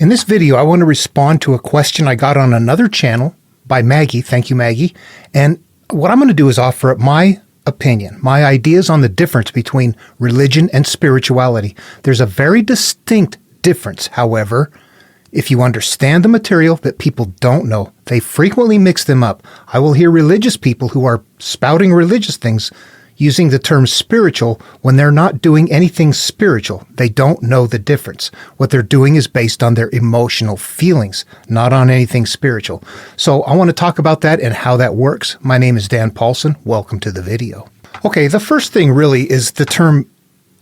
In this video, I want to respond to a question I got on another channel by Maggie. Thank you, Maggie. And what I'm going to do is offer up my opinion, my ideas on the difference between religion and spirituality. There's a very distinct difference, however, if you understand the material that people don't know. They frequently mix them up. I will hear religious people who are spouting religious things using the term spiritual when they're not doing anything spiritual. They don't know the difference. What they're doing is based on their emotional feelings, not on anything spiritual. So I want to talk about that and how that works. My name is Dan Paulson. Welcome to the video. Okay, the first thing really is the term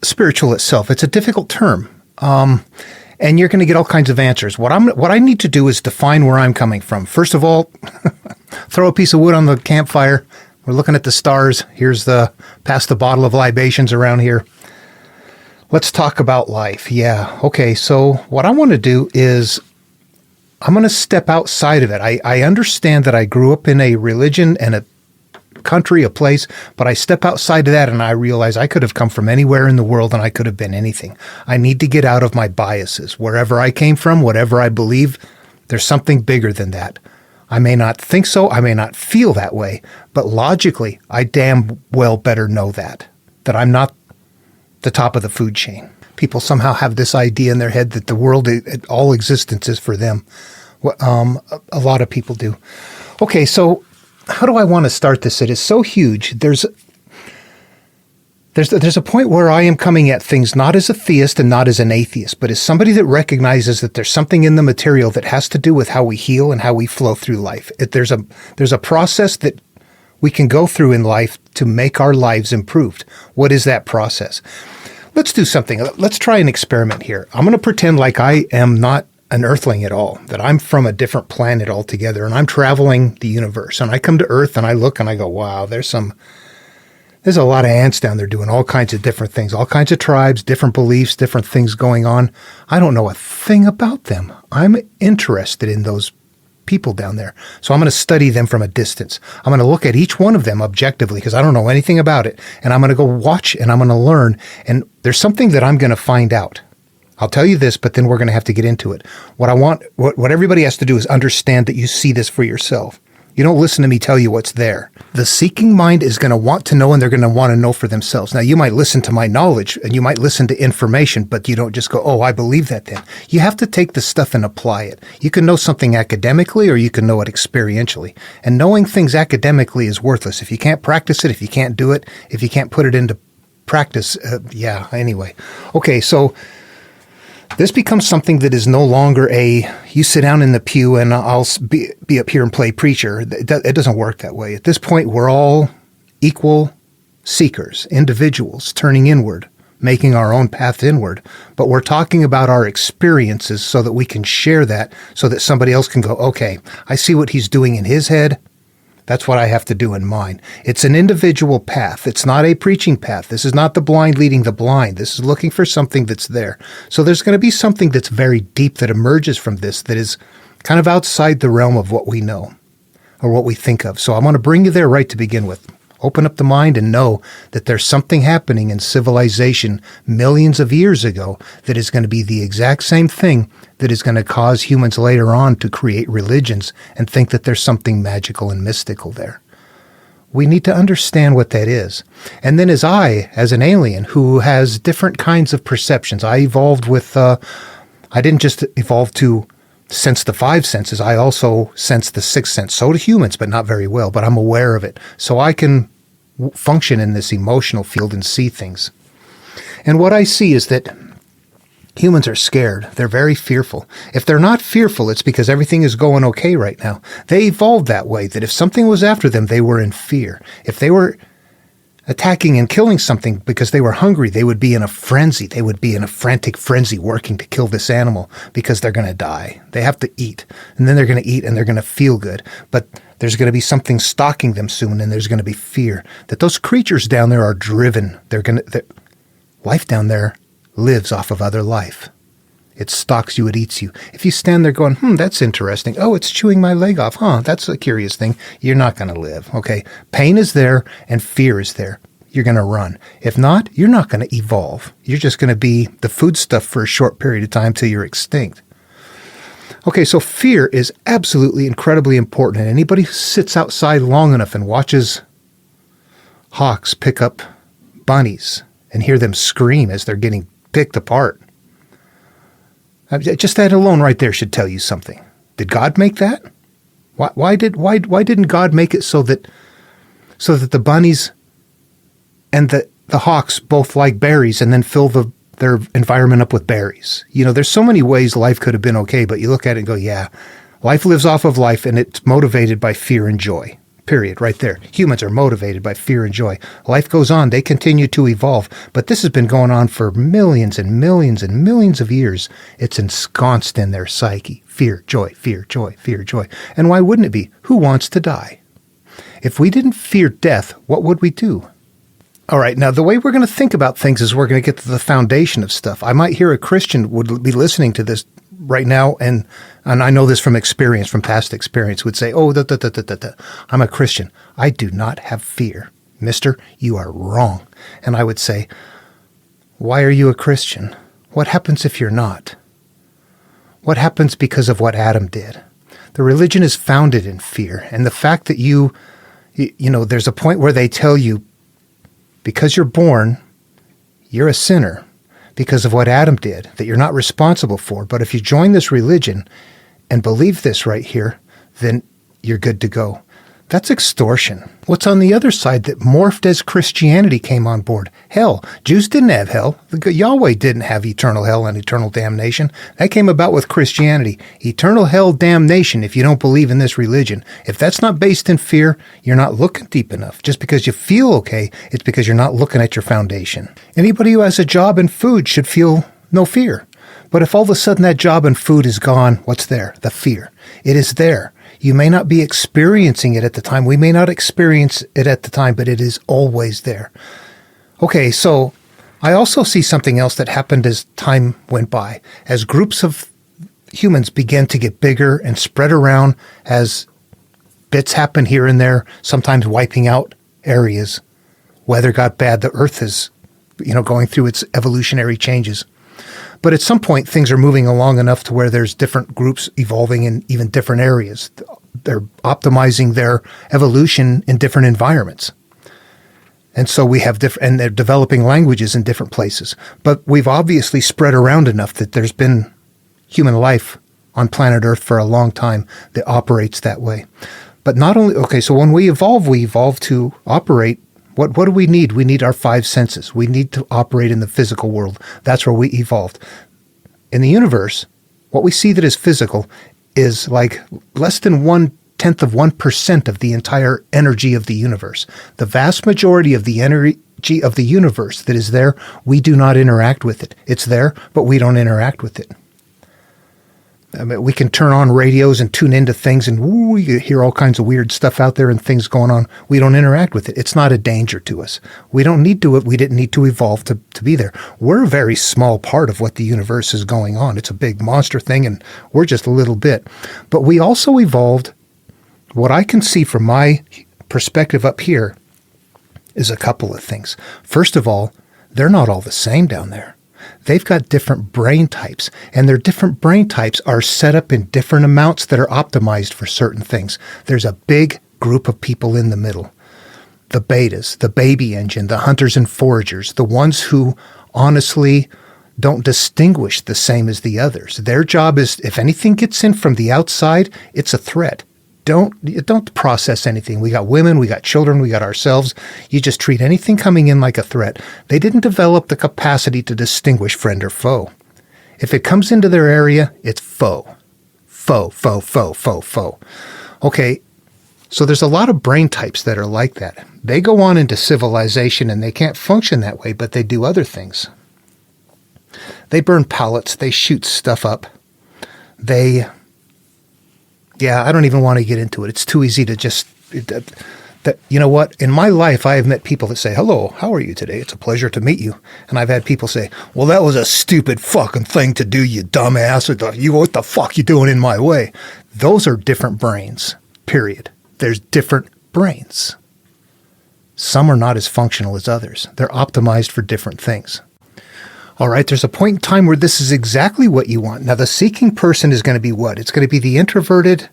spiritual itself. It's a difficult term. And you're going to get all kinds of answers. What I need to do is define where I'm coming from. First of all, throw a piece of wood on the campfire. We're looking at the stars. Here's pass the bottle of libations around here. Let's talk about life. Yeah. Okay. So what I want to do is I'm going to step outside of it. I understand that I grew up in a religion and a country, a place, but I step outside of that and I realize I could have come from anywhere in the world and I could have been anything. I need to get out of my biases. Wherever I came from, whatever I believe, there's something bigger than that. I may not think so, I may not feel that way, but logically, I damn well better know that I'm not the top of the food chain. People somehow have this idea in their head that the world, all existence is for them. A lot of people do. Okay, so how do I want to start this? It is so huge. There's a point where I am coming at things not as a theist and not as an atheist, but as somebody that recognizes that there's something in the material that has to do with how we heal and how we flow through life. There's a process that we can go through in life to make our lives improved. What is that process? Let's do something. Let's try an experiment here. I'm going to pretend like I am not an earthling at all, that I'm from a different planet altogether, and I'm traveling the universe. And I come to Earth and I look and I go, wow, there's a lot of ants down there doing all kinds of different things, all kinds of tribes, different beliefs, different things going on. I don't know a thing about them. I'm interested in those people down there. So I'm going to study them from a distance. I'm going to look at each one of them objectively because I don't know anything about it. And I'm going to go watch and I'm going to learn. And there's something that I'm going to find out. I'll tell you this, but then we're going to have to get into it. What everybody has to do is understand that you see this for yourself. You don't listen to me tell you what's there. The seeking mind is going to want to know, and they're going to want to know for themselves. Now, you might listen to my knowledge, and you might listen to information, but you don't just go, oh, I believe that then. You have to take the stuff and apply it. You can know something academically, or you can know it experientially. And knowing things academically is worthless. If you can't practice it, if you can't do it, if you can't put it into practice, anyway. Okay, so this becomes something that is no longer you sit down in the pew and I'll be up here and play preacher. It doesn't work that way. At this point, we're all equal seekers, individuals turning inward, making our own path inward. But we're talking about our experiences so that we can share that so that somebody else can go, okay, I see what he's doing in his head. That's what I have to do in mine. It's an individual path. It's not a preaching path. This is not the blind leading the blind. This is looking for something that's there. So there's going to be something that's very deep that emerges from this that is kind of outside the realm of what we know or what we think of. So I want to bring you there right to begin with. Open up the mind and know that there's something happening in civilization millions of years ago that is going to be the exact same thing that is going to cause humans later on to create religions and think that there's something magical and mystical there. We need to understand what that is. And then as an alien who has different kinds of perceptions, I evolved with, I didn't just evolve to sense the five senses. I also sense the sixth sense. So do humans, but not very well. But I'm aware of it. So I can function in this emotional field and see things. And what I see is that humans are scared. They're very fearful. If they're not fearful, it's because everything is going okay right now. They evolved that way, that if something was after them, they were in fear. If they were attacking and killing something because they were hungry, they would be in a frenzy. They would be in a frantic frenzy working to kill this animal because they're going to die. They have to eat. And then they're going to eat and they're going to feel good. But there's going to be something stalking them soon, and there's going to be fear. That those creatures down there are driven. Life down there lives off of other life. It stalks you, it eats you. If you stand there going, that's interesting. Oh, it's chewing my leg off. That's a curious thing. You're not going to live, okay? Pain is there and fear is there. You're going to run. If not, you're not going to evolve. You're just going to be the food stuff for a short period of time till you're extinct. Okay, so fear is absolutely incredibly important. And anybody who sits outside long enough and watches hawks pick up bunnies and hear them scream as they're getting picked apart, just that alone right there should tell you something. Did God make that? Why didn't God make it so that the bunnies and the hawks both like berries and then fill their environment up with berries? You know, there's so many ways life could have been okay, but you look at it and go, yeah, life lives off of life, and it's motivated by fear and joy. Period. Right there. Humans are motivated by fear and joy. Life goes on. They continue to evolve. But this has been going on for millions and millions and millions of years. It's ensconced in their psyche. Fear, joy, fear, joy, fear, joy. And why wouldn't it be? Who wants to die? If we didn't fear death, what would we do? All right, now the way we're going to think about things is we're going to get to the foundation of stuff. I might hear a Christian would be listening to this right now, and I know this from experience, from past experience, would say, oh, I'm a Christian. I do not have fear. Mister, you are wrong. And I would say, why are you a Christian? What happens if you're not? What happens because of what Adam did? The religion is founded in fear. And the fact that you know, there's a point where they tell you, because you're born, you're a sinner because of what Adam did, that you're not responsible for. But if you join this religion and believe this right here, then you're good to go. That's extortion. What's on the other side that morphed as Christianity came on board? Hell. Jews didn't have hell. Yahweh didn't have eternal hell and eternal damnation. That came about with Christianity. Eternal hell, damnation, if you don't believe in this religion. If that's not based in fear, you're not looking deep enough. Just because you feel okay, it's because you're not looking at your foundation. Anybody who has a job and food should feel no fear. But if all of a sudden that job and food is gone, what's there? The fear. It is there. You may not be experiencing it at the time. We may not experience it at the time, but it is always there. Okay, so I also see something else that happened as time went by. As groups of humans began to get bigger and spread around, as bits happen here and there, sometimes wiping out areas. Weather got bad. The earth is, going through its evolutionary changes. But at some point, things are moving along enough to where there's different groups evolving in even different areas. They're optimizing their evolution in different environments. And so we have and they're developing languages in different places. But we've obviously spread around enough that there's been human life on planet Earth for a long time that operates that way. But not only, so when we evolve to operate. What do we need? We need our five senses. We need to operate in the physical world. That's where we evolved. In the universe, what we see that is physical is like less than 1/10 of 1% of the entire energy of the universe. The vast majority of the energy of the universe that is there, we do not interact with it. It's there, but we don't interact with it. I mean, we can turn on radios and tune into things, and you hear all kinds of weird stuff out there and things going on. We don't interact with it. It's not a danger to us. We don't need to. We didn't need to evolve to be there. We're a very small part of what the universe is going on. It's a big monster thing, and we're just a little bit. But we also evolved. What I can see from my perspective up here is a couple of things. First of all, they're not all the same down there. They've got different brain types, and their different brain types are set up in different amounts that are optimized for certain things. There's a big group of people in the middle. The betas, the baby engine, the hunters and foragers, the ones who honestly don't distinguish the same as the others. Their job is, if anything gets in from the outside, it's a threat. Don't process anything. We got women, we got children, we got ourselves. You just treat anything coming in like a threat. They didn't develop the capacity to distinguish friend or foe. If it comes into their area, it's foe. Foe. Okay, so there's a lot of brain types that are like that. They go on into civilization and they can't function that way, but they do other things. They burn pallets. They shoot stuff up. I don't even want to get into it. It's too easy to just, you know what? In my life, I have met people that say, hello, how are you today? It's a pleasure to meet you. And I've had people say, well, that was a stupid fucking thing to do, you dumbass. What the fuck you doing in my way? Those are different brains, period. There's different brains. Some are not as functional as others. They're optimized for different things. All right, there's a point in time where this is exactly what you want. Now, the seeking person is going to be what? It's going to be the introverted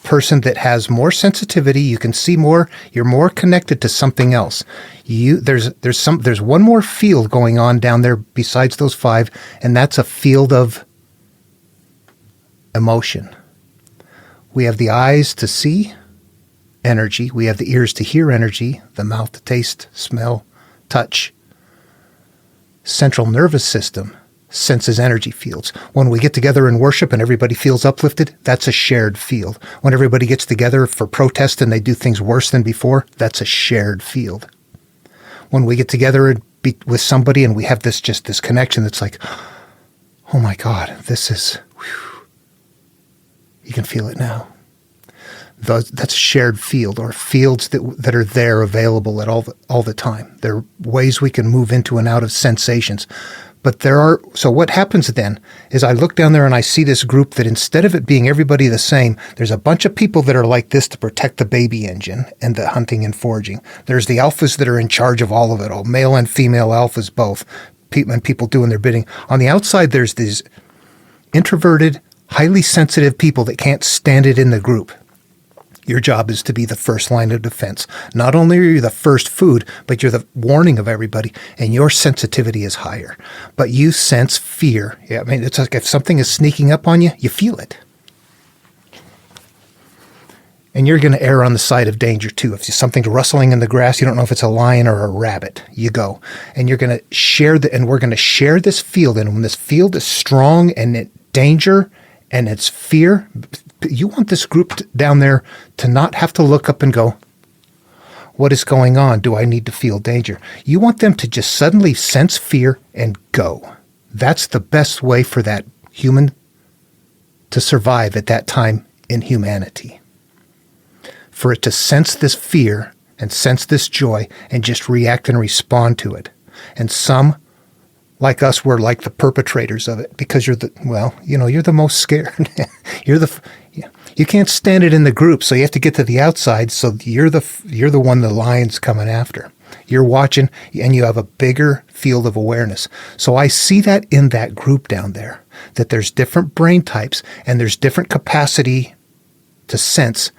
person that has more sensitivity. You can see more. You're more connected to something else. There's one more field going on down there besides those 5, and that's a field of emotion. We have the eyes to see energy. We have the ears to hear energy, the mouth to taste, smell, touch. Central nervous system senses energy fields. When we get together in worship and everybody feels uplifted, that's a shared field. When everybody gets together for protest and they do things worse than before, that's a shared field. When we get together and be with somebody and we have this connection that's like, oh my God, this is, whew. You can feel it now. That's a shared field, or fields that are there available at all the time. There are ways we can move into and out of sensations. But so what happens then is I look down there and I see this group that instead of it being everybody the same, there's a bunch of people that are like this to protect the baby engine and the hunting and foraging. There's the alphas that are in charge of all of it, all male and female alphas both, and people doing their bidding. On the outside, there's these introverted, highly sensitive people that can't stand it in the group. Your job is to be the first line of defense. Not only are you the first food, but you're the warning of everybody, and your sensitivity is higher. But you sense fear. Yeah, I mean, it's like if something is sneaking up on you, you feel it. And you're going to err on the side of danger too. If something's rustling in the grass, you don't know if it's a lion or a rabbit. You go. And you're going to share and we're going to share this field. And when this field is strong and danger and it's fear, you want this group down there to not have to look up and go, what is going on? Do I need to feel danger? You want them to just suddenly sense fear and go. That's the best way for that human to survive at that time in humanity. For it to sense this fear and sense this joy and just react and respond to it. And some, like us, were like the perpetrators of it because you're the most scared. You can't stand it in the group, so you have to get to the outside. So you're the one the lion's coming after. You're watching, and you have a bigger field of awareness. So I see that in that group down there, that there's different brain types and there's different capacity to sense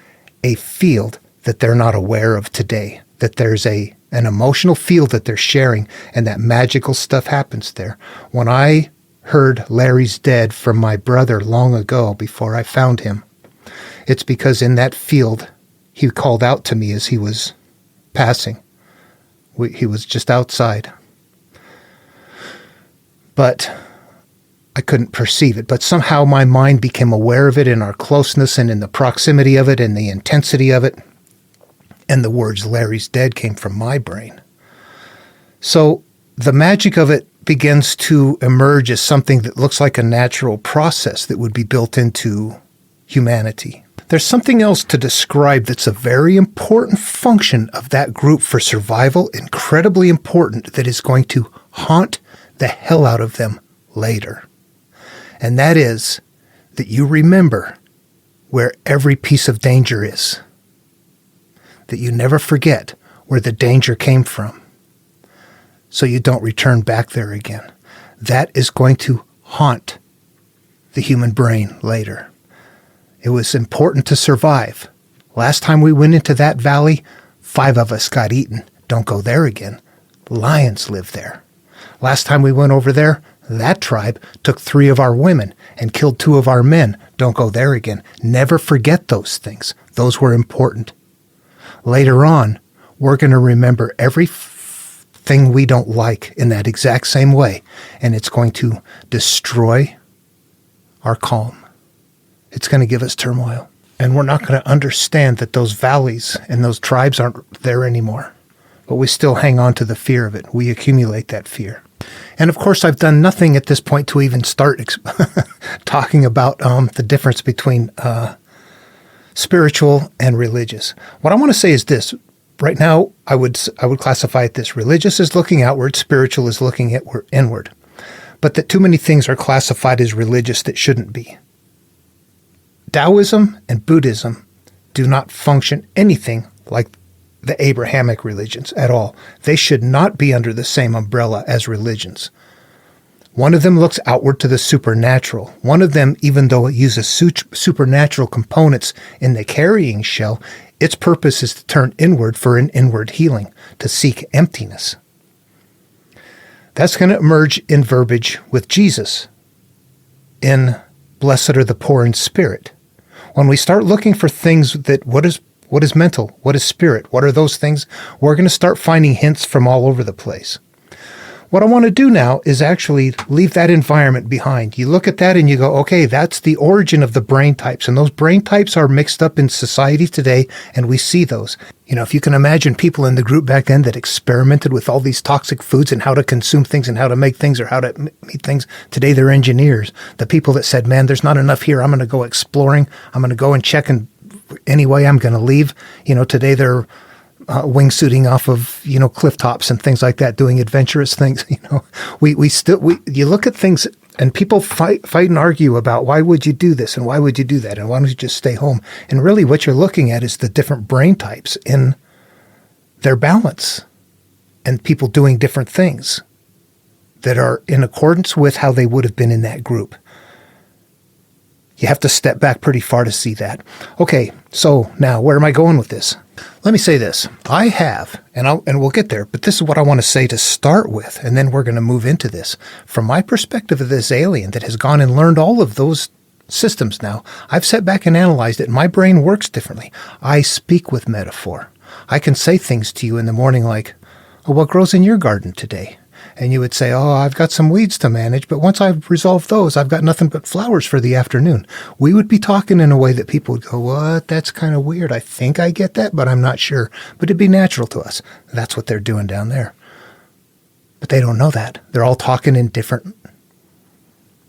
a field that they're not aware of today. That there's an emotional field that they're sharing, and that magical stuff happens there. When I heard Larry's dead from my brother long ago before I found him, it's because in that field, he called out to me as he was passing. He was just outside. But I couldn't perceive it. But somehow my mind became aware of it in our closeness and in the proximity of it and the intensity of it. And the words Larry's dead came from my brain. So the magic of it begins to emerge as something that looks like a natural process that would be built into humanity. There's something else to describe that's a very important function of that group for survival, incredibly important, that is going to haunt the hell out of them later. And that is that you remember where every piece of danger is. That you never forget where the danger came from, so you don't return back there again. That is going to haunt the human brain later. It was important to survive. Last time we went into that valley, 5 of us got eaten. Don't go there again. Lions live there. Last time we went over there, that tribe took 3 of our women and killed 2 of our men. Don't go there again. Never forget those things. Those were important. Later on, we're going to remember everything we don't like in that exact same way, and it's going to destroy our calm. It's going to give us turmoil, and we're not going to understand that those valleys and those tribes aren't there anymore, but we still hang on to the fear of it. We accumulate that fear. And of course, I've done nothing at this point to even start talking about the difference between spiritual and religious. What I want to say is this. Right now, I would classify it this. Religious is looking outward, spiritual is looking inward. But that too many things are classified as religious that shouldn't be. Taoism and Buddhism do not function anything like the Abrahamic religions at all. They should not be under the same umbrella as religions. One of them looks outward to the supernatural. One of them, even though it uses supernatural components in the carrying shell, its purpose is to turn inward for an inward healing, to seek emptiness. That's going to emerge in verbiage with Jesus in Blessed are the poor in spirit. When we start looking for things that what is mental, what is spirit, what are those things, we're going to start finding hints from all over the place. What I want to do now is actually leave that environment behind. You look at that and you go, okay, that's the origin of the brain types. And those brain types are mixed up in society today, and we see those. If you can imagine people in the group back then that experimented with all these toxic foods and how to consume things and how to make things or how to meet things. Today, they're engineers. The people that said, man, there's not enough here. I'm going to go exploring. I'm going to go and check, and anyway, I'm going to leave. Today they're wingsuiting off of, cliff tops and things like that, doing adventurous things. We you look at things and people fight and argue about why would you do this and why would you do that and why don't you just stay home? And really what you're looking at is the different brain types in their balance and people doing different things that are in accordance with how they would have been in that group. You have to step back pretty far to see that. Okay, so now where am I going with this? Let me say this. I have, and we'll get there, but this is what I want to say to start with, and then we're going to move into this. From my perspective of this alien that has gone and learned all of those systems now, I've sat back and analyzed it, and my brain works differently. I speak with metaphor. I can say things to you in the morning like, oh, what grows in your garden today? And you would say, oh, I've got some weeds to manage, but once I've resolved those, I've got nothing but flowers for the afternoon. We would be talking in a way that people would go, what? That's kind of weird. I think I get that, but I'm not sure. But it'd be natural to us. That's what they're doing down there. But they don't know that. They're all talking in different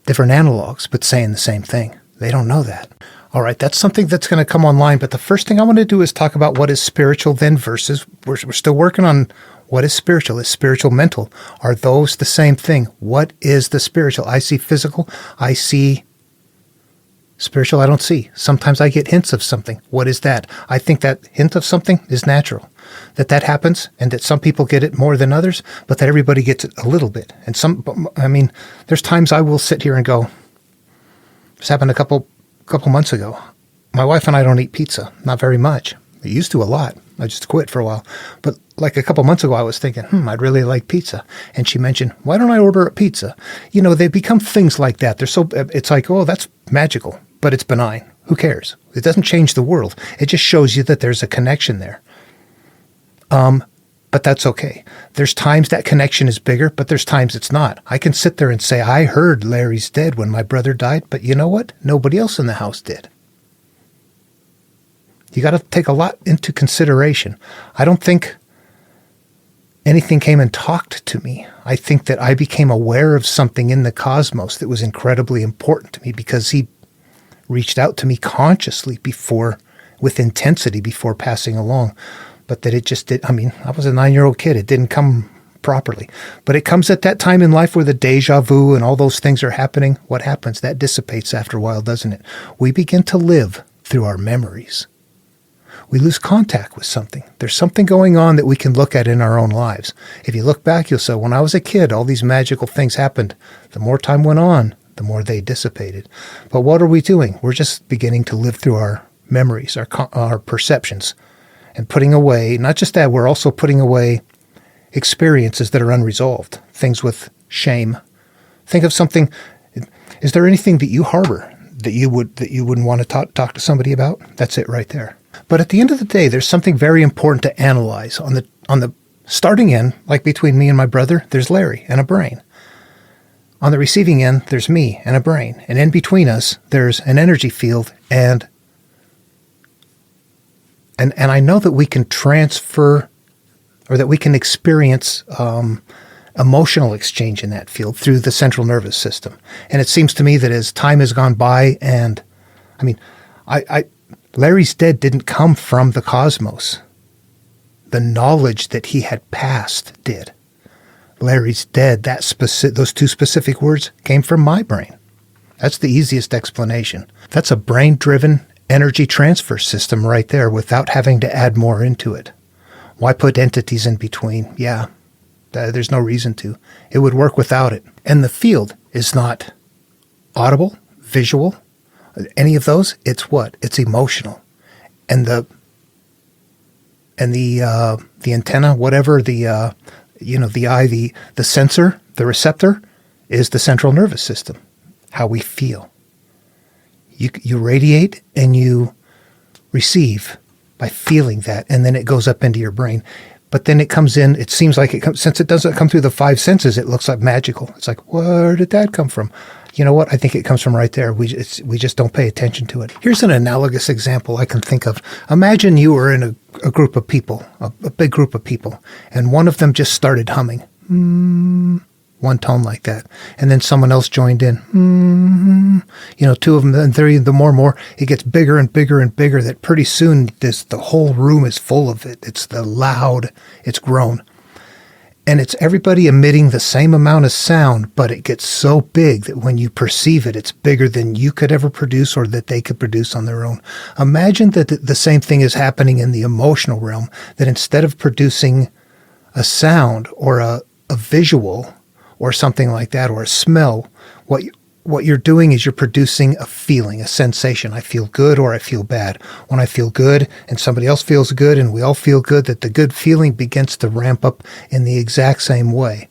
analogs, but saying the same thing. They don't know that. All right, that's something that's going to come online. But the first thing I want to do is talk about what is spiritual then versus, we're still working on what is spiritual. Is spiritual mental? Are those the same thing? What is the spiritual? I see physical. I see spiritual. I don't see. Sometimes I get hints of something. What is that? I think that hint of something is natural. That happens and that some people get it more than others, but that everybody gets it a little bit. And there's times I will sit here and go, this happened a couple months ago. My wife and I don't eat pizza. Not very much. I used to a lot. I just quit for a while. But like a couple months ago, I was thinking, I'd really like pizza. And she mentioned, why don't I order a pizza? They become things like that. It's like, oh, that's magical, but it's benign. Who cares? It doesn't change the world. It just shows you that there's a connection there. But that's okay. There's times that connection is bigger, but there's times it's not. I can sit there and say, I heard Larry's dead when my brother died, but you know what? Nobody else in the house did. You got to take a lot into consideration. I don't think anything came and talked to me. I think that I became aware of something in the cosmos that was incredibly important to me because he reached out to me consciously with intensity before passing along. But that it just did. I was a 9-year-old kid. It didn't come properly. But it comes at that time in life where the deja vu and all those things are happening. What happens? That dissipates after a while, doesn't it? We begin to live through our memories. We lose contact with something. There's something going on that we can look at in our own lives. If you look back, you'll say, when I was a kid, all these magical things happened. The more time went on, the more they dissipated. But what are we doing? We're just beginning to live through our memories, our perceptions, and putting away, not just that, we're also putting away experiences that are unresolved, things with shame. Think of something. Is there anything that you harbor that you wouldn't want to talk to somebody about? That's it right there. But at the end of the day, there's something very important to analyze. On the starting end, like between me and my brother, there's Larry and a brain. On the receiving end, there's me and a brain. And in between us, there's an energy field and I know that we can transfer or that we can experience emotional exchange in that field through the central nervous system. And it seems to me that as time has gone by and, Larry's dead didn't come from the cosmos. The knowledge that he had passed did. Larry's dead, those two specific words came from my brain. That's the easiest explanation. That's a brain-driven energy transfer system right there without having to add more into it. Why put entities in between? Yeah, there's no reason to. It would work without it. And the field, is not audible, visual, any of those. It's what? It's emotional. And the antenna, whatever, the eye, the sensor, the receptor is the central nervous system, how we feel. You radiate and you receive by feeling that, and then it goes up into your brain. But then it comes in, it seems like it comes, since it doesn't come through the five senses, it looks like magical. It's like, where did that come from? You know what? I think it comes from right there. We just don't pay attention to it. Here's an analogous example I can think of. Imagine you were in a group of people, a big group of people, and one of them just started humming. One tone like that. And then someone else joined in. Two of them, and three, the more, it gets bigger and bigger and bigger, that pretty soon the whole room is full of it. It's it's grown. And it's everybody emitting the same amount of sound, but it gets so big that when you perceive it, it's bigger than you could ever produce or that they could produce on their own. Imagine that the same thing is happening in the emotional realm, that instead of producing a sound or a visual or something like that, or a smell, what you're doing is you're producing a feeling, a sensation. I feel good or I feel bad. When I feel good and somebody else feels good and we all feel good, that the good feeling begins to ramp up in the exact same way.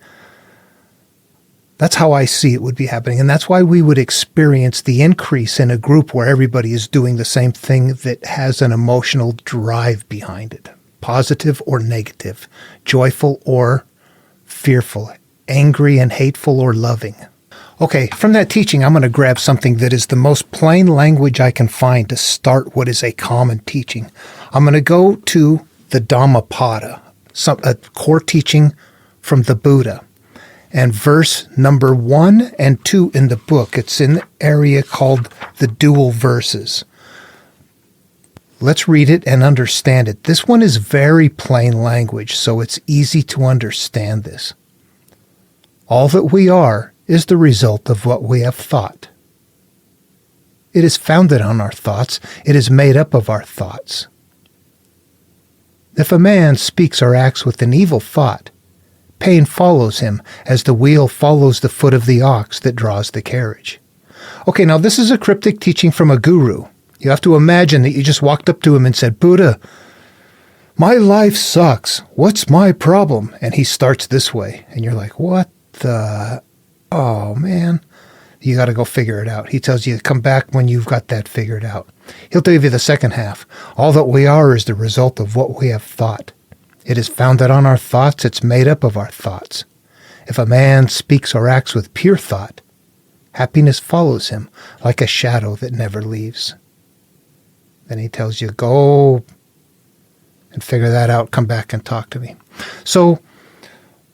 That's how I see it would be happening. And that's why we would experience the increase in a group where everybody is doing the same thing that has an emotional drive behind it, positive or negative, joyful or fearful, angry and hateful or loving. Okay, from that teaching, I'm going to grab something that is the most plain language I can find to start what is a common teaching. I'm going to go to the Dhammapada, a core teaching from the Buddha. And verse number 1 and 2 in the book, it's in the area called the dual verses. Let's read it and understand it. This one is very plain language, so it's easy to understand this. All that we are is the result of what we have thought. It is founded on our thoughts. It is made up of our thoughts. If a man speaks or acts with an evil thought, pain follows him as the wheel follows the foot of the ox that draws the carriage. Okay, now this is a cryptic teaching from a guru. You have to imagine that you just walked up to him and said, Buddha, my life sucks. What's my problem? And he starts this way. And you're like, what the... Oh, man, you got to go figure it out. He tells you to come back when you've got that figured out. He'll give you the second half. All that we are is the result of what we have thought. It is founded on our thoughts. It's made up of our thoughts. If a man speaks or acts with pure thought, happiness follows him like a shadow that never leaves. Then he tells you, go and figure that out. Come back and talk to me. So,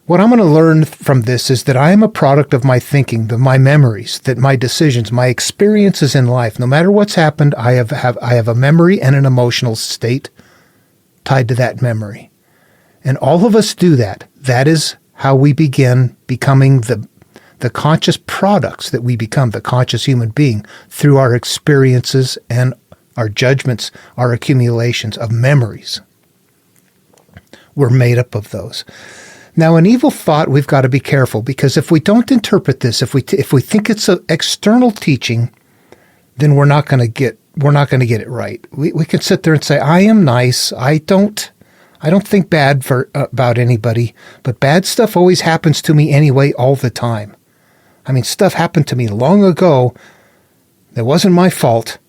what I'm going to learn from this is that I am a product of my thinking, my memories, that my decisions, my experiences in life, no matter what's happened, I have a memory and an emotional state tied to that memory. And all of us do that. That is how we begin becoming the conscious products that we become, the conscious human being, through our experiences and our judgments, our accumulations of memories. We're made up of those. Now, an evil thought, we've got to be careful, because if we don't interpret this, if we think it's an external teaching, then we're not going to get it right. We can sit there and say, I am nice. I don't think bad about anybody, but bad stuff always happens to me anyway, all the time. I mean, stuff happened to me long ago. It wasn't my fault.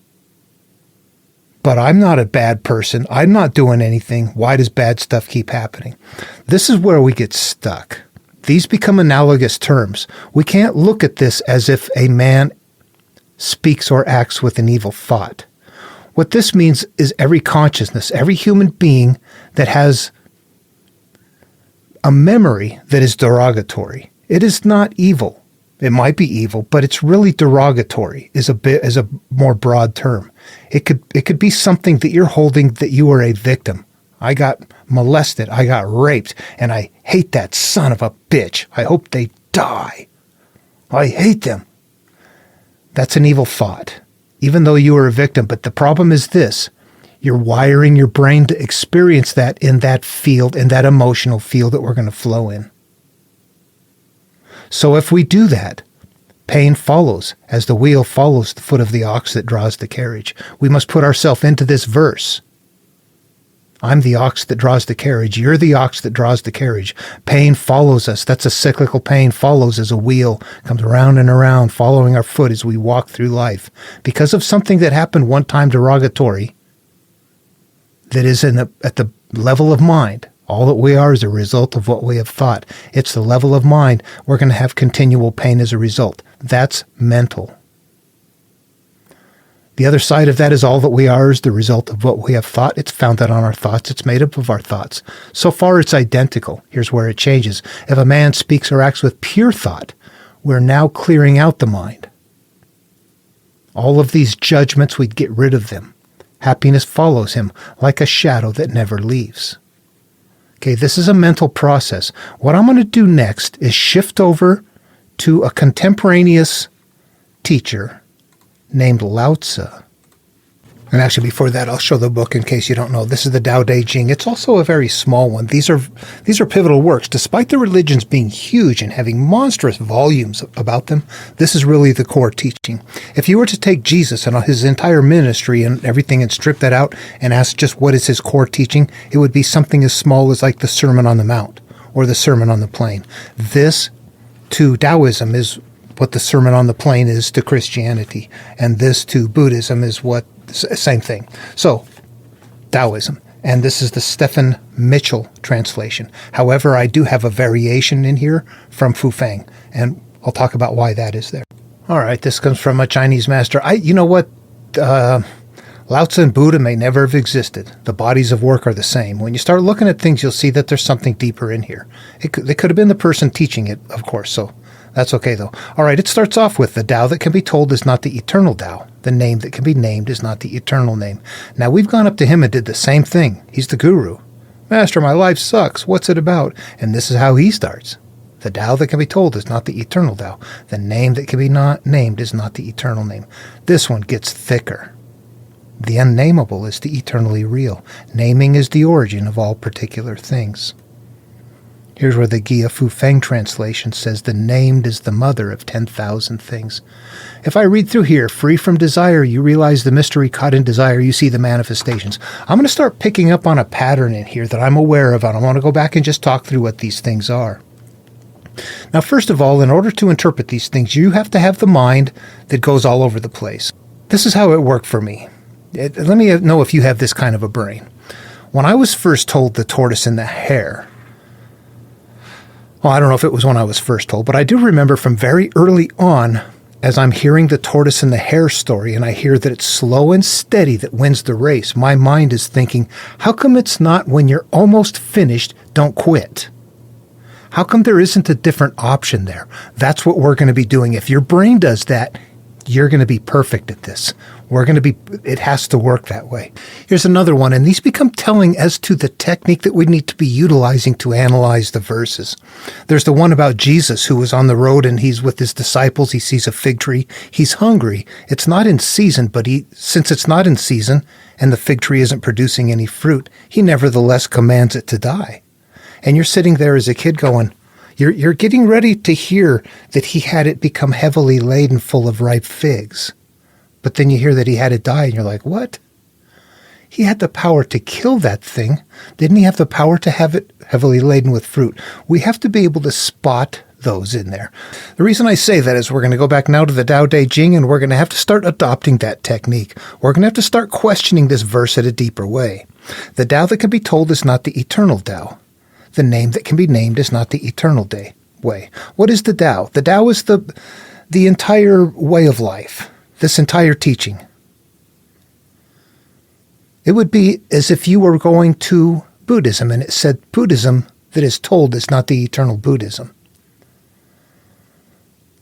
But I'm not a bad person. I'm not doing anything. Why does bad stuff keep happening? This is where we get stuck. These become analogous terms. We can't look at this as if a man speaks or acts with an evil thought. What this means is every consciousness, every human being that has a memory that is derogatory. It is not evil. It might be evil, but it's really derogatory is a more broad term. It could be something that you're holding that you are a victim. I got molested. I got raped, and I hate that son of a bitch. I hope they die. I hate them. That's an evil thought, even though you are a victim. But the problem is this. You're wiring your brain to experience that in that field, in that emotional field that we're going to flow in. So if we do that, Pain follows, as the wheel follows the foot of the ox that draws the carriage. We must put ourselves into this verse. I'm the ox that draws the carriage. You're the ox that draws the carriage. Pain follows us. That's a cyclical pain. Follows as a wheel. Comes around and around, following our foot as we walk through life. Because of something that happened one time derogatory, that is at the level of mind. All that we are is a result of what we have thought. It's the level of mind. We're going to have continual pain as a result. That's mental. The other side of that is all that we are is the result of what we have thought. It's founded on our thoughts. It's made up of our thoughts. So far, it's identical. Here's where it changes. If a man speaks or acts with pure thought, we're now clearing out the mind. All of these judgments, we'd get rid of them. Happiness follows him like a shadow that never leaves. Okay, this is a mental process. What I'm going to do next is shift over to a contemporaneous teacher named Lao Tzu. And actually, before that, I'll show the book in case you don't know. This is the Tao Te Ching. It's also a very small one. These are pivotal works. Despite the religions being huge and having monstrous volumes about them, this is really the core teaching. If you were to take Jesus and his entire ministry and everything and strip that out and ask just what is his core teaching, it would be something as small as like the Sermon on the Mount or the Sermon on the Plain. This, to Taoism, is what the Sermon on the Plain is to Christianity. And this, to Buddhism, is what same thing. So, Taoism. And this is the Stephen Mitchell translation. However, I do have a variation in here from Fu Feng, and I'll talk about why that is there. All right, this comes from a Chinese master. You know what? Lao Tzu and Buddha may never have existed. The bodies of work are the same. When you start looking at things, you'll see that there's something deeper in here. It could have been the person teaching it, of course, so that's okay, though. All right, it starts off with the Tao that can be told is not the eternal Tao. The name that can be named is not the eternal name. Now, we've gone up to him and did the same thing. He's the guru. Master, my life sucks. What's it about? And this is how he starts. The Tao that can be told is not the eternal Tao. The name that can be not named is not the eternal name. This one gets thicker. The unnameable is the eternally real. Naming is the origin of all particular things. Here's where the Gia Fu Feng translation says, the named is the mother of 10,000 things. If I read through here, free from desire, you realize the mystery, caught in desire, you see the manifestations. I'm going to start picking up on a pattern in here that I'm aware of, and I want to go back and just talk through what these things are. Now, first of all, in order to interpret these things, you have to have the mind that goes all over the place. This is how it worked for me. Let me know if you have this kind of a brain. When I was first told the tortoise and the hare, well, I don't know if it was when I was first told, but I do remember from very early on, as I'm hearing the tortoise and the hare story, and I hear that it's slow and steady that wins the race, my mind is thinking, how come it's not when you're almost finished, don't quit? How come there isn't a different option there? That's what we're going to be doing. If your brain does that, you're going to be perfect at this. It has to work that way. Here's another one, and these become telling as to the technique that we need to be utilizing to analyze the verses. There's the one about Jesus who was on the road and he's with his disciples. He sees a fig tree. He's hungry. It's not in season, but since it's not in season and the fig tree isn't producing any fruit, he nevertheless commands it to die. And you're sitting there as a kid going, You're getting ready to hear that he had it become heavily laden full of ripe figs. But then you hear that he had it die, and you're like, what? He had the power to kill that thing. Didn't he have the power to have it heavily laden with fruit? We have to be able to spot those in there. The reason I say that is we're going to go back now to the Tao Te Ching, and we're going to have to start adopting that technique. We're going to have to start questioning this verse in a deeper way. The Tao that can be told is not the eternal Tao. The name that can be named is not the eternal way. What is the Tao? The Tao is the entire way of life, this entire teaching. It would be as if you were going to Buddhism and it said Buddhism that is told is not the eternal Buddhism.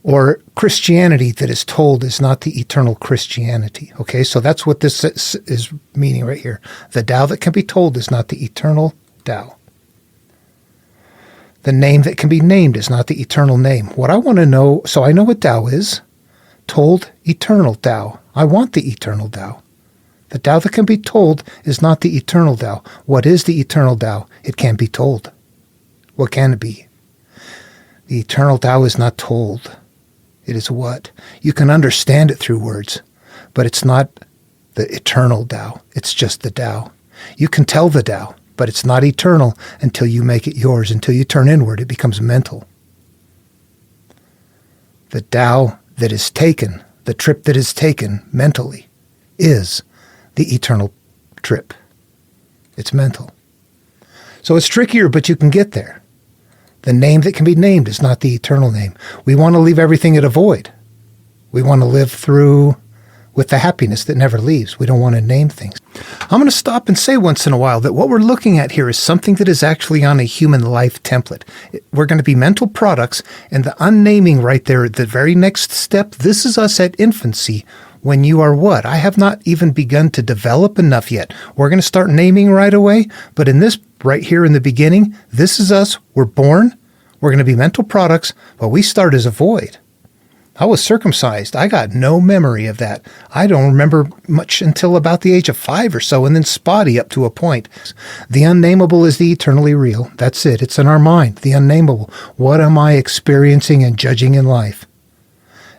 Or Christianity that is told is not the eternal Christianity. Okay, so that's what this is meaning right here. The Tao that can be told is not the eternal Tao. The name that can be named is not the eternal name. What I want to know, so I know what Tao is, told eternal Tao. I want the eternal Tao. The Tao that can be told is not the eternal Tao. What is the eternal Tao? It can't be told. What can it be? The eternal Tao is not told. It is what? You can understand it through words, but it's not the eternal Tao. It's just the Tao. You can tell the Tao, but it's not eternal until you make it yours. Until you turn inward, it becomes mental. The Tao that is taken, the trip that is taken mentally, is the eternal trip. It's mental. So it's trickier, but you can get there. The name that can be named is not the eternal name. We want to leave everything at a void. We want to live through with the happiness that never leaves. We don't want to name things. I'm going to stop and say once in a while that what we're looking at here is something that is actually on a human life template. We're going to be mental products, and the unnaming right there, the very next step, this is us at infancy. When you are what? I have not even begun to develop enough yet. We're going to start naming right away, but in this right here in the beginning, this is us. We're born. We're going to be mental products, but we start as a void. I was circumcised. I got no memory of that. I don't remember much until about the age of 5 or so, and then spotty up to a point. The unnameable is the eternally real. That's it. It's in our mind, the unnameable. What am I experiencing and judging in life?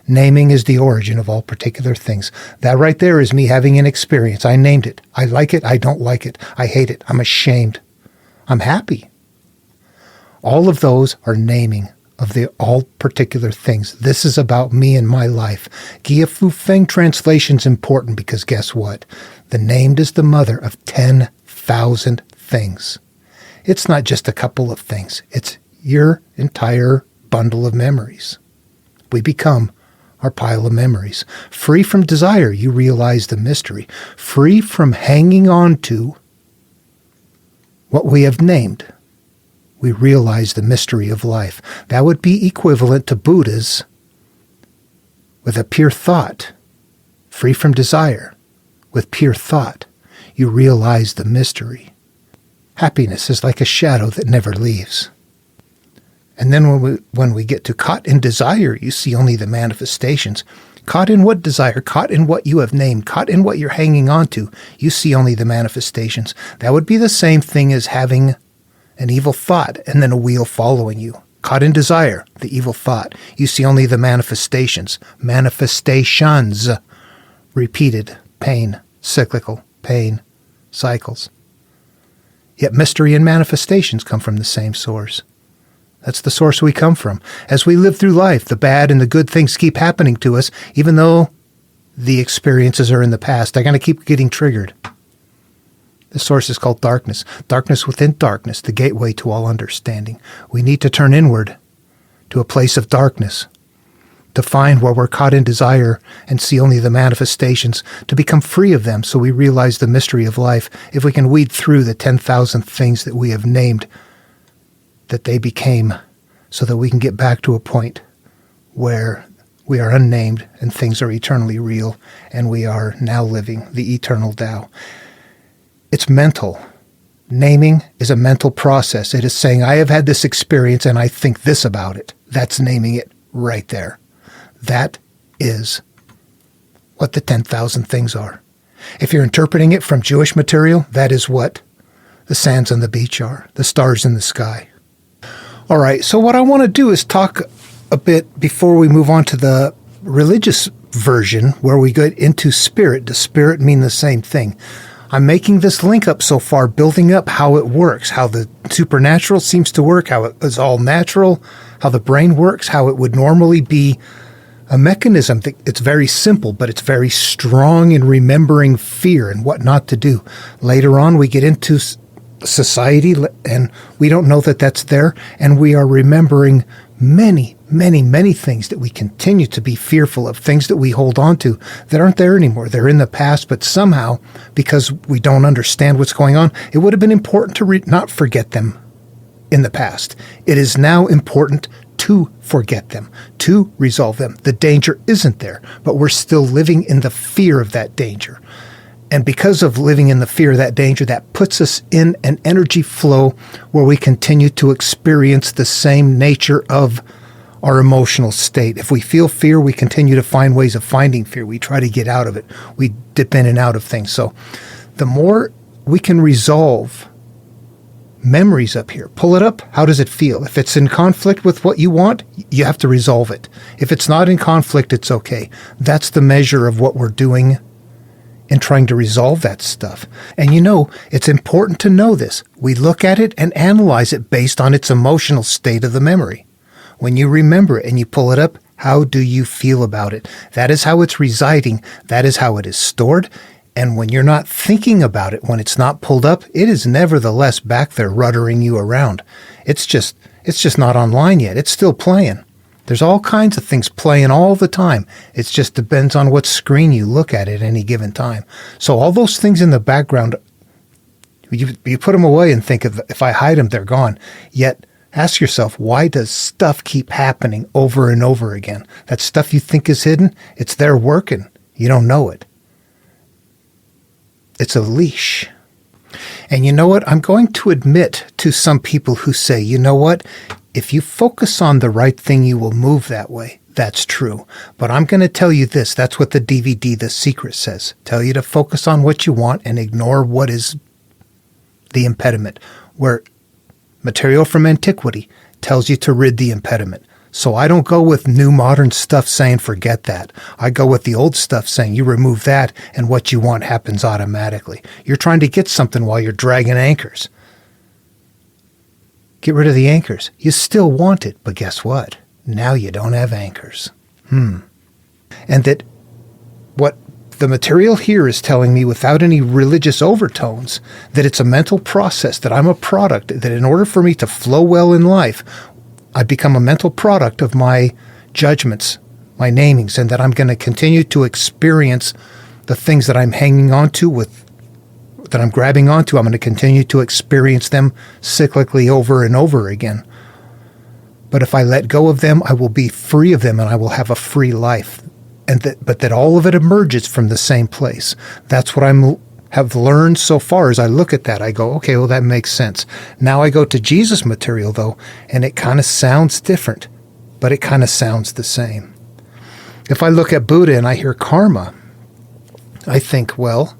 Naming is the origin of all particular things. That right there is me having an experience. I named it. I like it. I don't like it. I hate it. I'm ashamed. I'm happy. All of those are naming of the all particular things. This is about me and my life. Gia Fu Feng translation is important because guess what? The named is the mother of 10,000 things. It's not just a couple of things. It's your entire bundle of memories. We become our pile of memories. Free from desire, you realize the mystery. Free from hanging on to what we have named, we realize the mystery of life. That would be equivalent to Buddha's with a pure thought, free from desire. With pure thought, you realize the mystery. Happiness is like a shadow that never leaves. And then when we get to caught in desire, you see only the manifestations. Caught in what desire? Caught in what you have named? Caught in what you're hanging on to? You see only the manifestations. That would be the same thing as having an evil thought and then a wheel following you. Caught in desire, the evil thought. You see only the manifestations. Manifestations. Repeated. Pain. Cyclical. Pain. Cycles. Yet mystery and manifestations come from the same source. That's the source we come from. As we live through life, the bad and the good things keep happening to us, even though the experiences are in the past. They're going to keep getting triggered. The source is called darkness. Darkness within darkness, the gateway to all understanding. We need to turn inward to a place of darkness, to find where we're caught in desire and see only the manifestations, to become free of them so we realize the mystery of life. If we can weed through the 10,000 things that we have named, that they became, so that we can get back to a point where we are unnamed and things are eternally real and we are now living the eternal Tao. It's mental. Naming is a mental process. It is saying, I have had this experience and I think this about it. That's naming it right there. That is what the 10,000 things are. If you're interpreting it from Jewish material, that is what the sands on the beach are, the stars in the sky. All right, so what I want to do is talk a bit before we move on to the religious version where we get into spirit. Does spirit mean the same thing? I'm making this link up so far, building up how it works, how the supernatural seems to work, how it is all natural, how the brain works, how it would normally be a mechanism. It's very simple, but it's very strong in remembering fear and what not to do. Later on, we get into society, and we don't know that that's there, and we are remembering many, many, many things that we continue to be fearful of, things that we hold on to that aren't there anymore. They're in the past, but somehow, because we don't understand what's going on, it would have been important to not forget them in the past. It is now important to forget them, to resolve them. The danger isn't there, but we're still living in the fear of that danger. And because of living in the fear of that danger, that puts us in an energy flow where we continue to experience the same nature of our emotional state. If we feel fear, we continue to find ways of finding fear. We try to get out of it. We dip in and out of things. So the more we can resolve Memories up here. Pull it up. How does it feel? If it's in conflict with what you want, you have to resolve it. If it's not in conflict, it's okay. That's the measure of what we're doing in trying to resolve that stuff. And it's important to know this. We look at it and analyze it based on its emotional state of the memory. When you remember it and you pull it up, how do you feel about it? That is how it's residing. That is how it is stored. And when you're not thinking about it, when it's not pulled up, it is nevertheless back there ruddering you around. It's just not online yet. It's still playing. There's all kinds of things playing all the time. It just depends on what screen you look at any given time. So all those things in the background, you put them away and think, if I hide them, they're gone. Yet ask yourself, why does stuff keep happening over and over again? That stuff you think is hidden, it's there working. You don't know it. It's a leash. And you know what? I'm going to admit to some people who say, you know what? If you focus on the right thing, you will move that way. That's true. But I'm going to tell you this. That's what the DVD, The Secret, says. Tell you to focus on what you want and ignore what is the impediment. Where material from antiquity tells you to rid the impediment. So I don't go with new modern stuff saying forget that. I go with the old stuff saying you remove that and what you want happens automatically. You're trying to get something while you're dragging anchors. Get rid of the anchors. You still want it, but guess what? Now you don't have anchors. And that what the material here is telling me without any religious overtones, that it's a mental process, that I'm a product, that in order for me to flow well in life, I become a mental product of my judgments, my namings, and that I'm going to continue to experience the things that I'm hanging on to that I'm grabbing onto. I'm going to continue to experience them cyclically over and over again. But if I let go of them, I will be free of them and I will have a free life. But that all of it emerges from the same place. That's what have learned so far. As I look at that, I go, okay, well, that makes sense. Now I go to Jesus material, though, and it kind of sounds different, but it kind of sounds the same. If I look at Buddha and I hear karma, I think, well,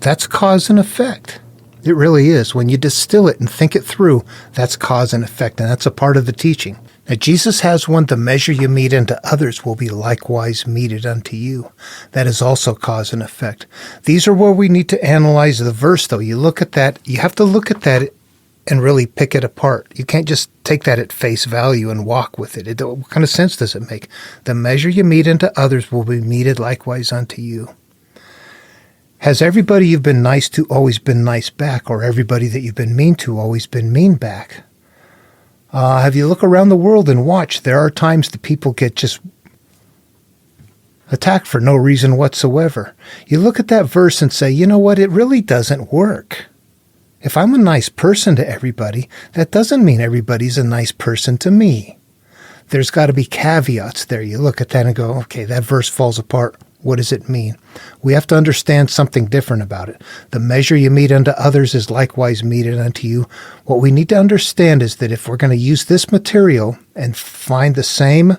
that's cause and effect. It really is. When you distill it and think it through, that's cause and effect, and that's a part of the teaching. Now, Jesus has one, the measure you mete unto others will be likewise meted unto you. That is also cause and effect. These are where we need to analyze the verse, though. You look at that, you have to look at that and really pick it apart. You can't just take that at face value and walk with it. What kind of sense does it make? The measure you mete unto others will be meted likewise unto you. Has everybody you've been nice to always been nice back, or everybody that you've been mean to always been mean back? Have you look around the world and watch? There are times that people get just attacked for no reason whatsoever. You look at that verse and say, you know what? It really doesn't work. If I'm a nice person to everybody, that doesn't mean everybody's a nice person to me. There's got to be caveats there. You look at that and go, okay, that verse falls apart. What does it mean? We have to understand something different about it. The measure you mete unto others is likewise meted unto you. What we need to understand is that if we're going to use this material and find the same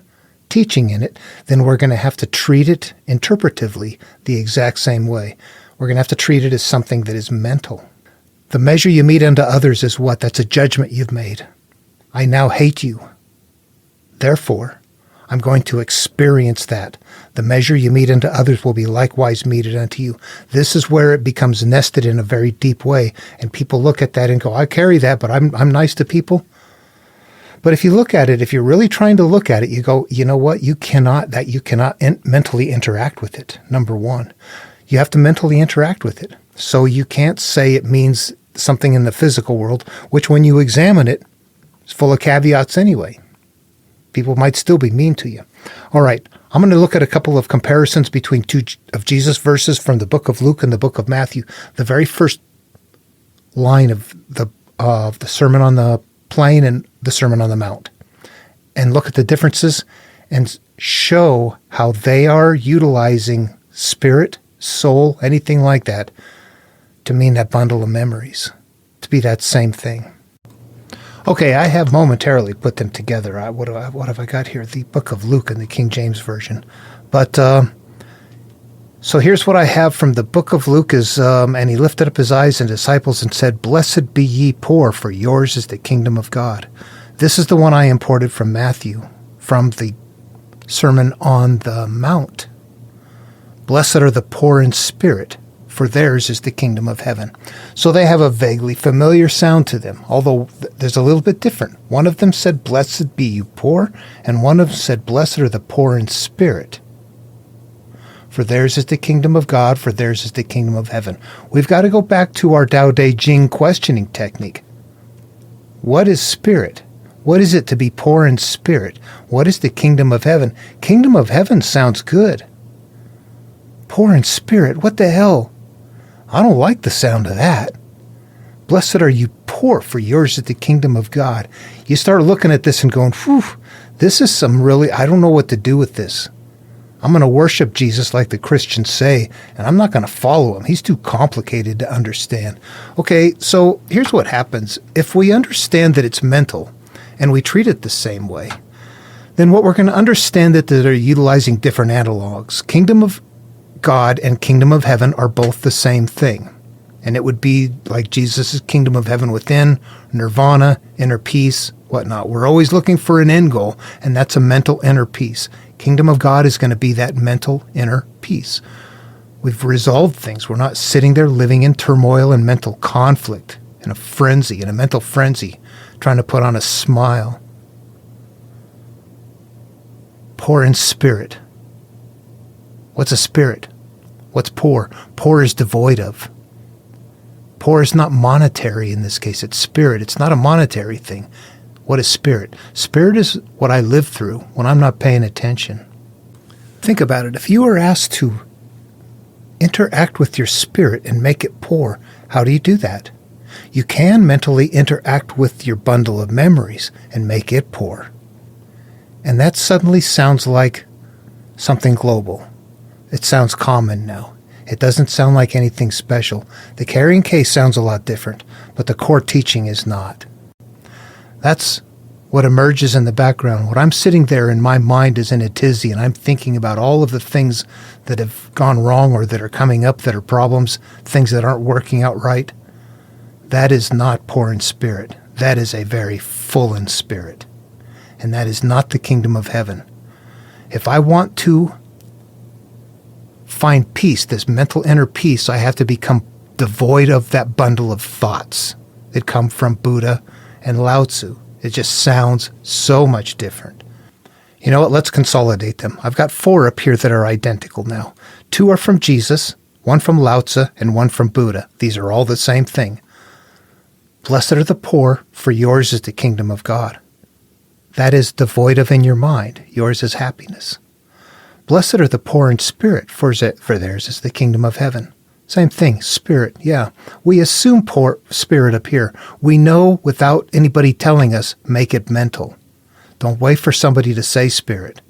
teaching in it, then we're going to have to treat it interpretively the exact same way. We're going to have to treat it as something that is mental. The measure you mete unto others is what? That's a judgment you've made. I now hate you. Therefore, I'm going to experience that. The measure you mete unto others will be likewise meted unto you. This is where it becomes nested in a very deep way. And people look at that and go, I carry that, but I'm nice to people. But if you look at it, if you're really trying to look at it, you go, you know what? You cannot mentally interact with it. Number one, you have to mentally interact with it. So you can't say it means something in the physical world, which when you examine it, is full of caveats anyway. People might still be mean to you. All right, I'm going to look at a couple of comparisons between two of Jesus verses from the book of Luke and the book of Matthew. The very first line of the Sermon on the Plain and the Sermon on the Mount. And look at the differences and show how they are utilizing spirit, soul, anything like that to mean that bundle of memories, to be that same thing. Okay, I have momentarily put them together. What have I got here? The book of Luke in the King James Version. But So here's what I have from the book of Luke is, and he lifted up his eyes and disciples and said, "Blessed be ye poor, for yours is the kingdom of God." This is the one I imported from Matthew, from the Sermon on the Mount. Blessed are the poor in spirit, for theirs is the kingdom of heaven. So they have a vaguely familiar sound to them, although there's a little bit different. One of them said, "Blessed be you poor," and one of them said, "Blessed are the poor in spirit, for theirs is the kingdom of God, for theirs is the kingdom of heaven." We've got to go back to our Tao Te Ching questioning technique. What is spirit? What is it to be poor in spirit? What is the kingdom of heaven? Kingdom of heaven sounds good. Poor in spirit, what the hell? I don't like the sound of that. Blessed are you poor, for yours is the kingdom of God. You start looking at this and going, whew, this is some really, I don't know what to do with this. I'm going to worship Jesus like the Christians say, and I'm not going to follow him. He's too complicated to understand. Okay, so here's what happens. If we understand that it's mental and we treat it the same way, then what we're going to understand that they're utilizing different analogs. Kingdom of God and kingdom of heaven are both the same thing. And it would be like Jesus' kingdom of heaven within, nirvana, inner peace, whatnot. We're always looking for an end goal, and that's a mental inner peace. Kingdom of God is going to be that mental inner peace. We've resolved things. We're not sitting there living in turmoil and mental conflict, in a frenzy, in a mental frenzy, trying to put on a smile. Poor in spirit. What's a spirit? What's poor? Poor is devoid of. Poor is not monetary in this case. It's spirit. It's not a monetary thing. What is spirit? Spirit is what I live through when I'm not paying attention. Think about it. If you are asked to interact with your spirit and make it poor, how do you do that? You can mentally interact with your bundle of memories and make it poor. And that suddenly sounds like something global. It sounds common now. It doesn't sound like anything special. The carrying case sounds a lot different, but the core teaching is not. That's what emerges in the background. When I'm sitting there and my mind is in a tizzy and I'm thinking about all of the things that have gone wrong or that are coming up that are problems, things that aren't working out right, that is not poor in spirit. That is a very full in spirit. And that is not the kingdom of heaven. If I want to find peace, this mental inner peace, I have to become devoid of that bundle of thoughts that come from Buddha and Lao Tzu. It just sounds so much different. You know what? Let's consolidate them. I've got 4 up here that are identical now. 2 are from Jesus, 1 from Lao Tzu, and 1 from Buddha. These are all the same thing. Blessed are the poor, for yours is the kingdom of God. That is devoid of in your mind. Yours is happiness. Blessed are the poor in spirit, for theirs is the kingdom of heaven. Same thing, spirit, yeah. We assume poor spirit up here. We know without anybody telling us, make it mental. Don't wait for somebody to say spirit.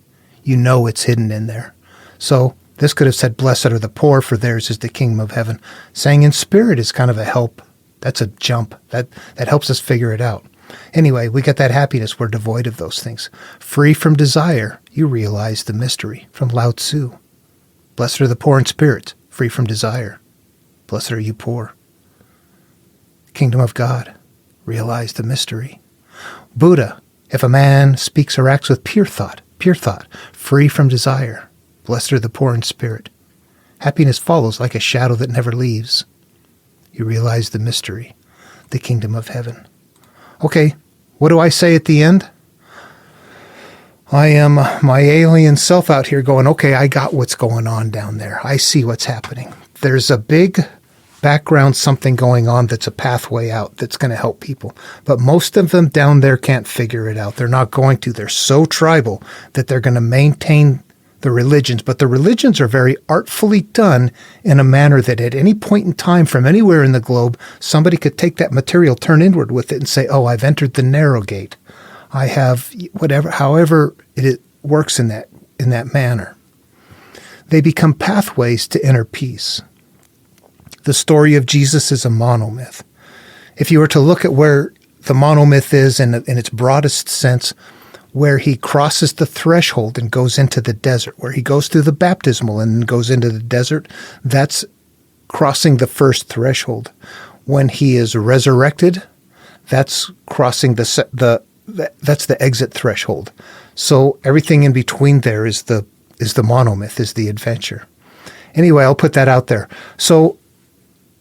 You know it's hidden in there. So this could have said, blessed are the poor, for theirs is the kingdom of heaven. Saying in spirit is kind of a help. That's a jump. That helps us figure it out. Anyway, we get that happiness. We're devoid of those things. Free from desire, you realize the mystery from Lao Tzu. Blessed are the poor in spirit, free from desire. Blessed are you poor. Kingdom of God, realize the mystery. Buddha, if a man speaks or acts with pure thought, free from desire. Blessed are the poor in spirit. Happiness follows like a shadow that never leaves. You realize the mystery, the kingdom of heaven. Okay, what do I say at the end? I am my alien self out here going, okay, I got what's going on down there. I see what's happening. There's a big background something going on that's a pathway out that's going to help people. But most of them down there can't figure it out. They're not going to. They're so tribal that they're going to maintain the religions. But the religions are very artfully done in a manner that at any point in time from anywhere in the globe, somebody could take that material, turn inward with it and say, oh, I've entered the narrow gate. I have whatever, however it works in that manner. They become pathways to inner peace. The story of Jesus is a monomyth. If you were to look at where the monomyth is in its broadest sense, where he crosses the threshold and goes into the desert, where he goes through the baptismal and then goes into the desert. That's crossing the first threshold. When he is resurrected, that's crossing that's the exit threshold. So everything in between there is the monomyth, is the adventure. Anyway, I'll put that out there. So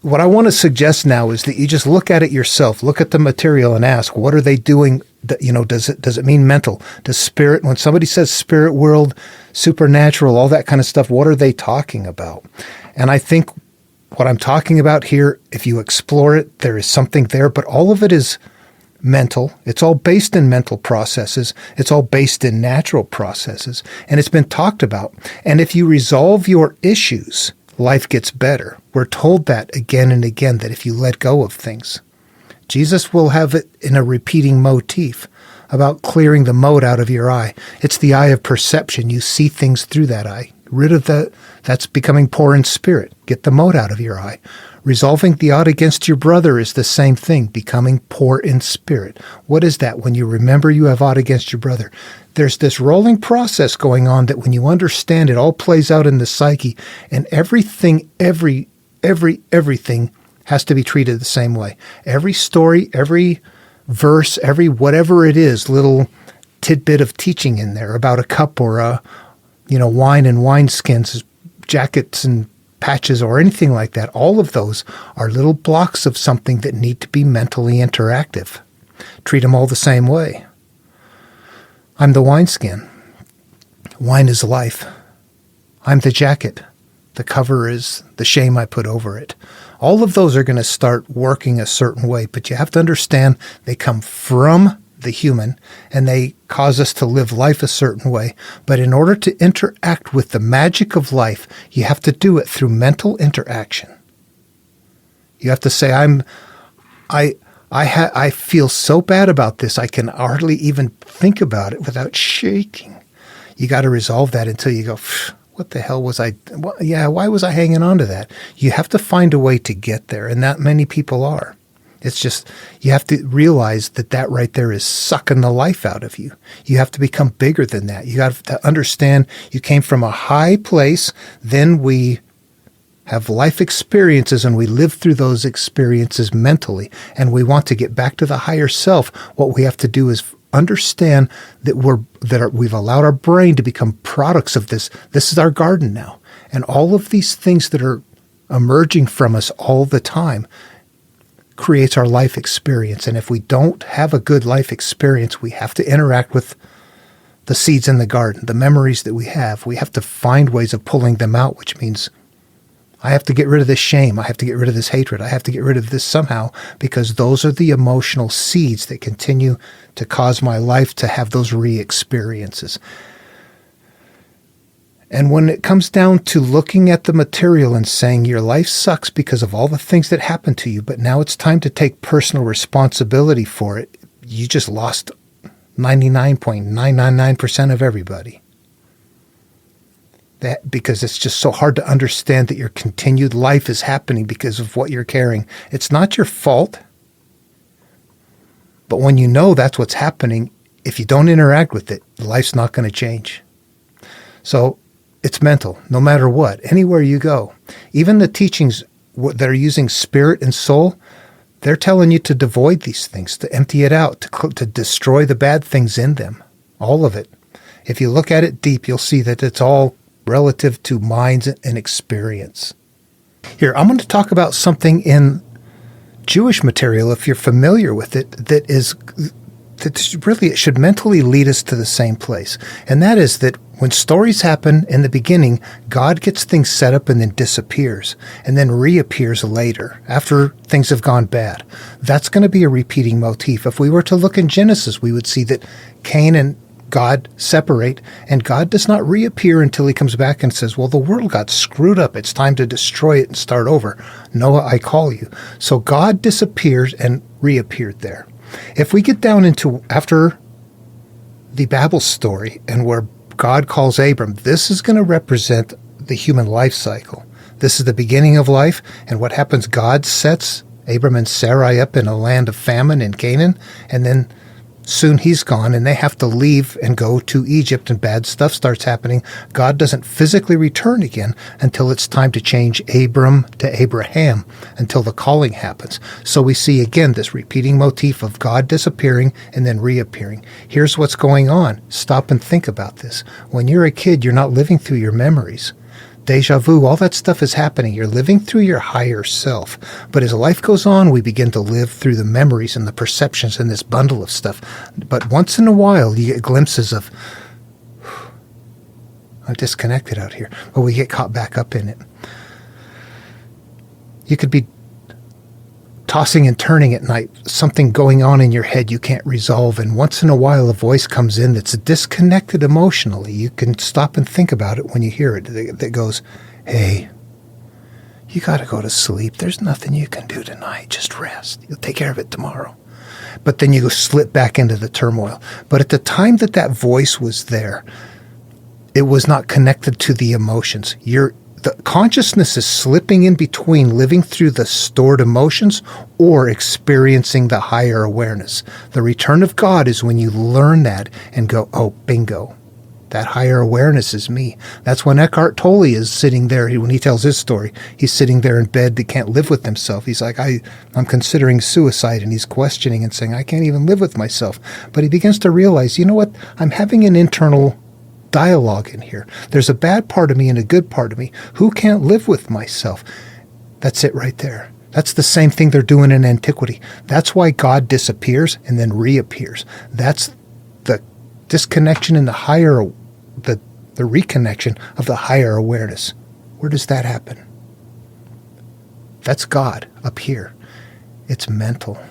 what I want to suggest now is that you just look at it yourself, look at the material and ask, what are they doing? Does it mean mental? Does spirit, when somebody says spirit world, supernatural, all that kind of stuff, what are they talking about? And I think what I'm talking about here, if you explore it, there is something there, but all of it is mental. It's all based in mental processes. It's all based in natural processes. And it's been talked about. And if you resolve your issues, life gets better. We're told that again and again, that if you let go of things. Jesus will have it in a repeating motif about clearing the mote out of your eye. It's the eye of perception. You see things through that eye. Rid of that's becoming poor in spirit. Get the mote out of your eye. Resolving the odd against your brother is the same thing, becoming poor in spirit. What is that? When you remember you have odd against your brother. There's this rolling process going on that when you understand, it all plays out in the psyche, and everything has to be treated the same way. Every story, every verse, every whatever it is, little tidbit of teaching in there about a cup or wine and wineskins, jackets and patches or anything like that, all of those are little blocks of something that need to be mentally interactive. Treat them all the same way. I'm the wineskin. Wine is life. I'm the jacket. The cover is the shame I put over it. All of those are going to start working a certain way, but you have to understand they come from the human and they cause us to live life a certain way. But in order to interact with the magic of life, you have to do it through mental interaction. You have to say, I feel so bad about this, I can hardly even think about it without shaking. You got to resolve that until you go, what the hell was I? Why was I hanging on to that? You have to find a way to get there, and not many people are. It's just, you have to realize that right there is sucking the life out of you. You have to become bigger than that. You got to understand you came from a high place, then we have life experiences and we live through those experiences mentally, and we want to get back to the higher self. What we have to do is understand that we've allowed our brain to become products of this. This is our garden now. And all of these things that are emerging from us all the time creates our life experience. And if we don't have a good life experience, we have to interact with the seeds in the garden, the memories that we have. We have to find ways of pulling them out, which means I have to get rid of this shame. I have to get rid of this hatred. I have to get rid of this somehow, because those are the emotional seeds that continue to cause my life to have those re-experiences. And when it comes down to looking at the material and saying your life sucks because of all the things that happened to you, but now it's time to take personal responsibility for it, you just lost 99.999% of everybody. Because it's just so hard to understand that your continued life is happening because of what you're carrying. It's not your fault. But when you know that's what's happening, if you don't interact with it, life's not going to change. So it's mental, no matter what, anywhere you go. Even the teachings that are using spirit and soul, they're telling you to devoid these things, to empty it out, to destroy the bad things in them, all of it. If you look at it deep, you'll see that it's all relative to minds and experience. Here, I'm going to talk about something in Jewish material, if you're familiar with it, that really, it should mentally lead us to the same place. And that is that when stories happen in the beginning, God gets things set up and then disappears, and then reappears later after things have gone bad. That's going to be a repeating motif. If we were to look in Genesis, we would see that Cain and God separate, and God does not reappear until he comes back and says, well, the world got screwed up. It's time to destroy it and start over. Noah, I call you. So God disappears and reappeared there. If we get down into after the Babel story and where God calls Abram, this is going to represent the human life cycle. This is the beginning of life, and what happens, God sets Abram and Sarai up in a land of famine in Canaan, and then Soon he's gone, and they have to leave and go to Egypt, and bad stuff starts happening. God doesn't physically return again until it's time to change Abram to Abraham, until the calling happens. So we see again this repeating motif of God disappearing and then reappearing. Here's what's going on. Stop and think about this. When you're a kid, you're not living through your memories. Deja vu, all that stuff is happening. You're living through your higher self. But as life goes on, we begin to live through the memories and the perceptions and this bundle of stuff. But once in a while, you get glimpses of, I'm disconnected out here, but we get caught back up in it. You could be tossing and turning at night, something going on in your head you can't resolve, and once in a while a voice comes in that's disconnected emotionally. You can stop and think about it when you hear it, that goes, hey, you got to go to sleep. There's nothing you can do tonight. Just rest. You'll take care of it tomorrow. But then you go slip back into the turmoil. But at the time that voice was there, it was not connected to the emotions. The consciousness is slipping in between living through the stored emotions or experiencing the higher awareness. The return of God is when you learn that and go, oh, bingo. That higher awareness is me. That's when Eckhart Tolle is sitting there. When he tells his story, he's sitting there in bed that can't live with himself. He's like, I'm considering suicide, and he's questioning and saying, I can't even live with myself. But he begins to realize, you know what? I'm having an internal dialogue in here. There's a bad part of me and a good part of me. Who can't live with myself? That's it right there. That's the same thing they're doing in antiquity. That's why God disappears and then reappears. That's the disconnection in the higher, the reconnection of the higher awareness. Where does that happen? That's God up here. It's mental.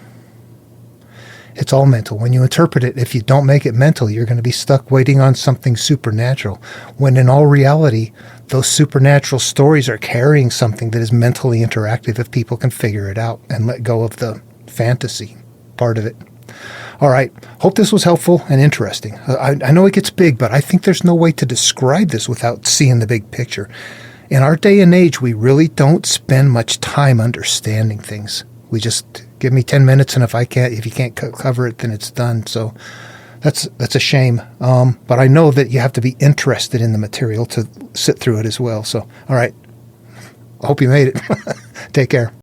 It's all mental. When you interpret it, if you don't make it mental, you're going to be stuck waiting on something supernatural. When in all reality, those supernatural stories are carrying something that is mentally interactive if people can figure it out and let go of the fantasy part of it. All right. Hope this was helpful and interesting. I know it gets big, but I think there's no way to describe this without seeing the big picture. In our day and age, we really don't spend much time understanding things. We just give me 10 minutes, and if you can't cover it, then it's done. So that's a shame. But I know that you have to be interested in the material to sit through it as well. So, all right. I hope you made it. Take care.